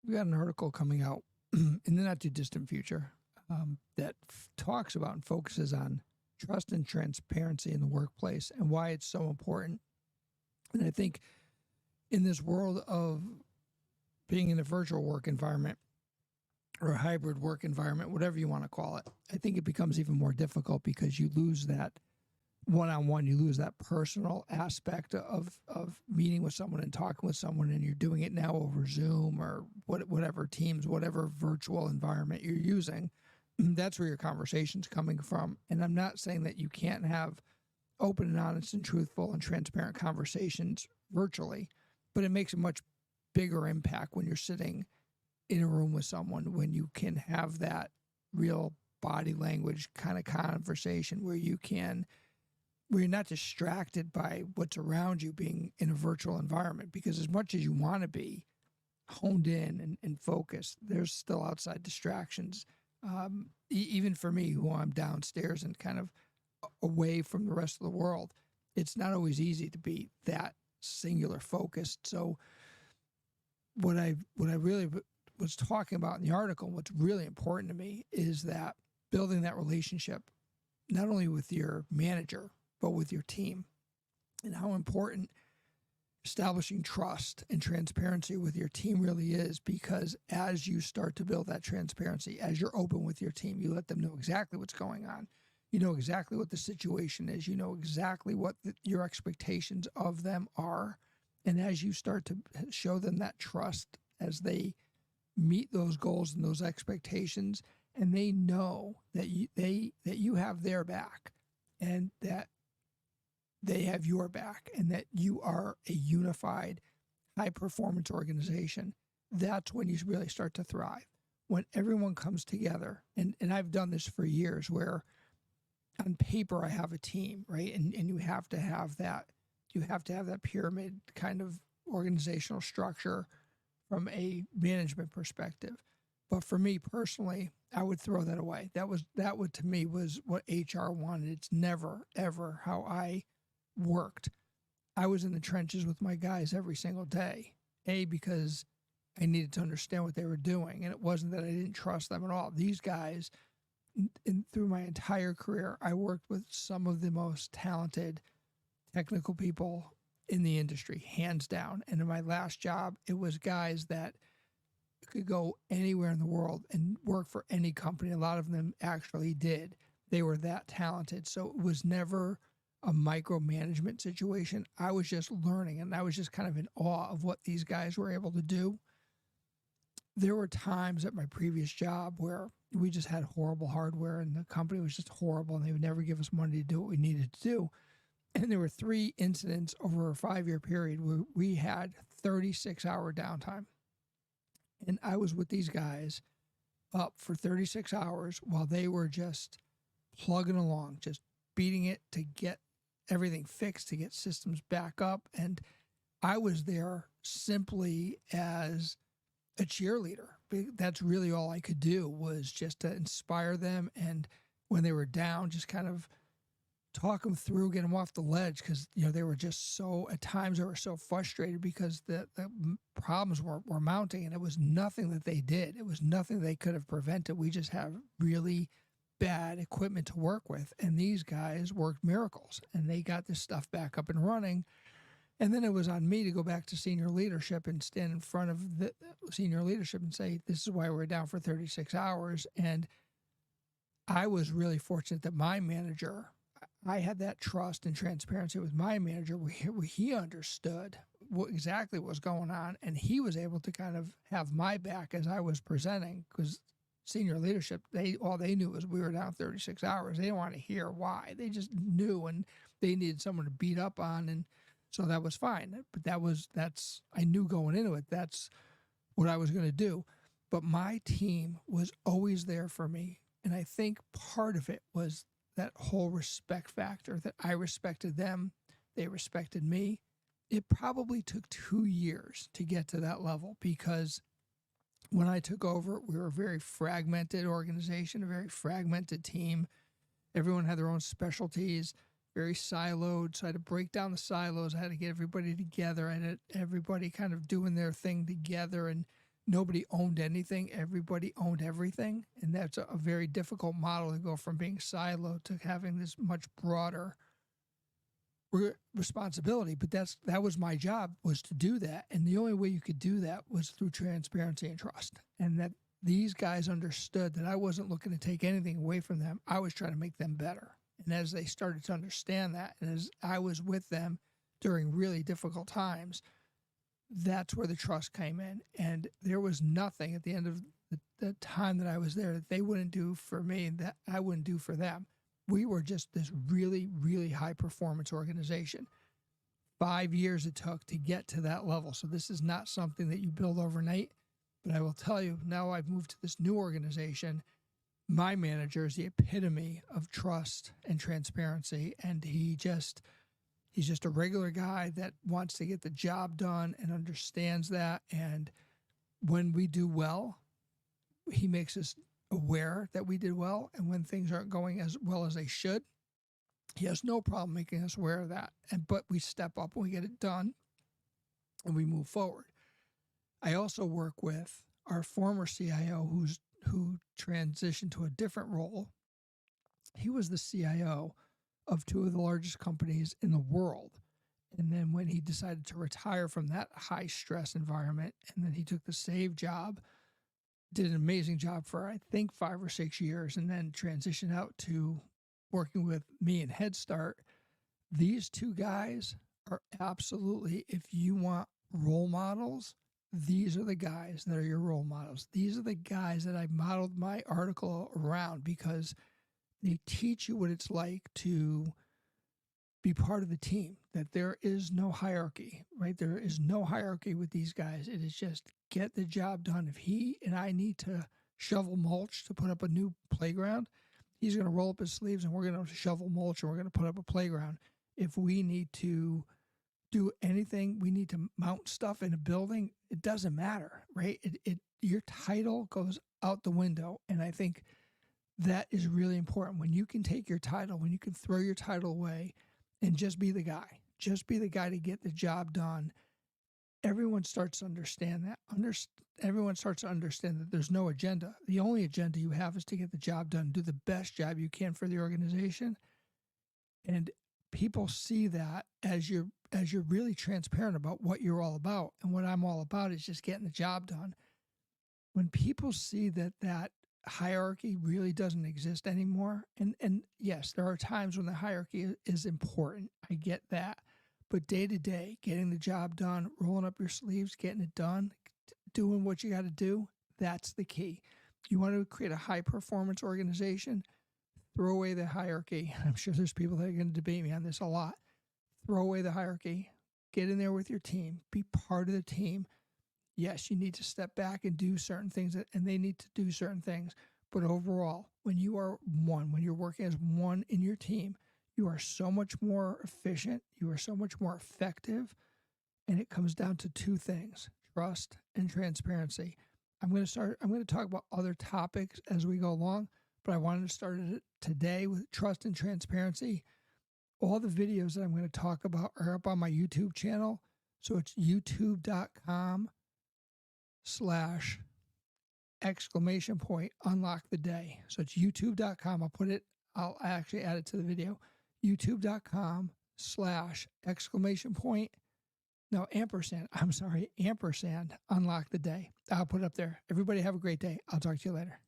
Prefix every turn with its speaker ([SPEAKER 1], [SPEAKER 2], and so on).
[SPEAKER 1] We got an article coming out in the not too distant future that talks about and focuses on trust and transparency in the workplace and why it's so important. And I think in this world of being in a virtual work environment or a hybrid work environment, whatever you want to call it, I think it becomes even more difficult because you lose that one-on-one, you lose that personal aspect of meeting with someone and talking with someone, and you're doing it now over Zoom or whatever Teams, whatever virtual environment you're using. That's where your conversation's coming from. And I'm not saying that you can't have open and honest and truthful and transparent conversations virtually, but it makes a much bigger impact when you're sitting in a room with someone, when you can have that real body language kind of conversation where you're not distracted by what's around you being in a virtual environment. Because as much as you want to be honed in and focused, there's still outside distractions. Even for me, who I'm downstairs and kind of away from the rest of the world, it's not always easy to be that singular focused. So what I really was talking about in the article, what's really important to me is that building that relationship, not only with your manager, but with your team, and how important establishing trust and transparency with your team really is. Because as you start to build that transparency, as you're open with your team, you let them know exactly what's going on. You know exactly what the situation is. You know exactly what your expectations of them are. And as you start to show them that trust, as they meet those goals and those expectations, and they know that you have their back, and that they have your back, and that you are a unified, high-performance organization, that's when you really start to thrive. When everyone comes together, and I've done this for years, where on paper I have a team, right? And you have to have that pyramid kind of organizational structure from a management perspective. But for me personally, I would throw that away. That would to me was what HR wanted. It's never, ever how I worked. I was in the trenches with my guys every single day. Because I needed to understand what they were doing. And it wasn't that I didn't trust them at all. These guys, through my entire career, I worked with some of the most talented technical people in the industry, hands down. And in my last job, it was guys that could go anywhere in the world and work for any company. A lot of them actually did. They were that talented. So it was never a micromanagement situation. I was just learning, and I was just kind of in awe of what these guys were able to do. There were times at my previous job where we just had horrible hardware, and the company was just horrible, and they would never give us money to do what we needed to do. And there were 3 incidents over a 5-year period where we had 36-hour downtime. And I was with these guys up for 36 hours while they were just plugging along, just beating it to get everything fixed, to get systems back up. And I was there simply as a cheerleader. That's really all I could do, was just to inspire them. And when they were down, just kind of talk them through, get them off the ledge, because they were just so, at times they were so frustrated because the problems were mounting, and it was nothing that they did. It was nothing they could have prevented. We just have really bad equipment to work with, and these guys worked miracles, and they got this stuff back up and running. And then it was on me to go back to senior leadership and stand in front of the senior leadership and say, this is why we're down for 36 hours. And I was really fortunate that my manager, I had that trust and transparency with my manager where he understood exactly what was going on, and he was able to kind of have my back as I was presenting, because senior leadership, all they knew was we were down 36 hours. They didn't want to hear why. They just knew, and they needed someone to beat up on, and so that was fine. But I knew going into it, that's what I was going to do. But my team was always there for me, and I think part of it was that whole respect factor, that I respected them, they respected me. It probably took 2 years to get to that level, because when I took over, we were a very fragmented organization, a very fragmented team. Everyone had their own specialties, very siloed. So I had to break down the silos. I had to get everybody together. I had everybody kind of doing their thing together and nobody owned anything, everybody owned everything. And that's a very difficult model to go from being siloed to having this much broader responsibility. But that was my job, was to do that. And the only way you could do that was through transparency and trust. And that these guys understood that I wasn't looking to take anything away from them. I was trying to make them better. And as they started to understand that, and as I was with them during really difficult times, that's where the trust came in. And there was nothing at the end of the time that I was there that they wouldn't do for me and that I wouldn't do for them. We were just this really, really high performance organization. 5 years it took to get to that level. So this is not something that you build overnight. But I will tell you, now I've moved to this new organization. My manager is the epitome of trust and transparency. And he's just a regular guy that wants to get the job done and understands that. And when we do well, he makes us aware that we did well. And when things aren't going as well as they should, he has no problem making us aware of that. But we step up and we get it done and we move forward. I also work with our former CIO who transitioned to a different role. He was the CIO of two of the largest companies in the world. And then when he decided to retire from that high stress environment, and then he took the SAVE job, did an amazing job for, I think, 5 or 6 years, and then transitioned out to working with me and Head Start. These two guys are absolutely, if you want role models, these are the guys that are your role models. These are the guys that I modeled my article around, because they teach you what it's like to be part of the team, that there is no hierarchy, right? There is no hierarchy with these guys. It is just get the job done. If he and I need to shovel mulch to put up a new playground, he's going to roll up his sleeves and we're going to shovel mulch and we're going to put up a playground. If we need to do anything, we need to mount stuff in a building, it doesn't matter, right? Your title goes out the window. And I think that is really important. When you can take your title, when you can throw your title away and just be the guy to get the job done, everyone starts to understand that. Everyone starts to understand that there's no agenda. The only agenda you have is to get the job done, do the best job you can for the organization. And people see that as you're really transparent about what you're all about. And what I'm all about is just getting the job done. When people see that hierarchy really doesn't exist anymore, and yes, there are times when the hierarchy is important. I get that. But day to day, getting the job done, rolling up your sleeves, getting it done, doing what you got to do, that's the key. You want to create a high performance organization, throw away the hierarchy. I'm sure there's people that are going to debate me on this a lot. Throw away the hierarchy. Get in there with your team. Be part of the team. Yes, you need to step back and do certain things, and they need to do certain things. But overall, when you are one, when you're working as one in your team, you are so much more efficient. You are so much more effective. And it comes down to two things: trust and transparency. I'm going to talk about other topics as we go along, but I wanted to start it today with trust and transparency. All the videos that I'm going to talk about are up on my YouTube channel. So it's youtube.com/unlock the day. So it's youtube.com. I'll actually add it to the video. youtube.com/ampersand unlock the day. I'll put it up there. Everybody have a great day. I'll talk to you later.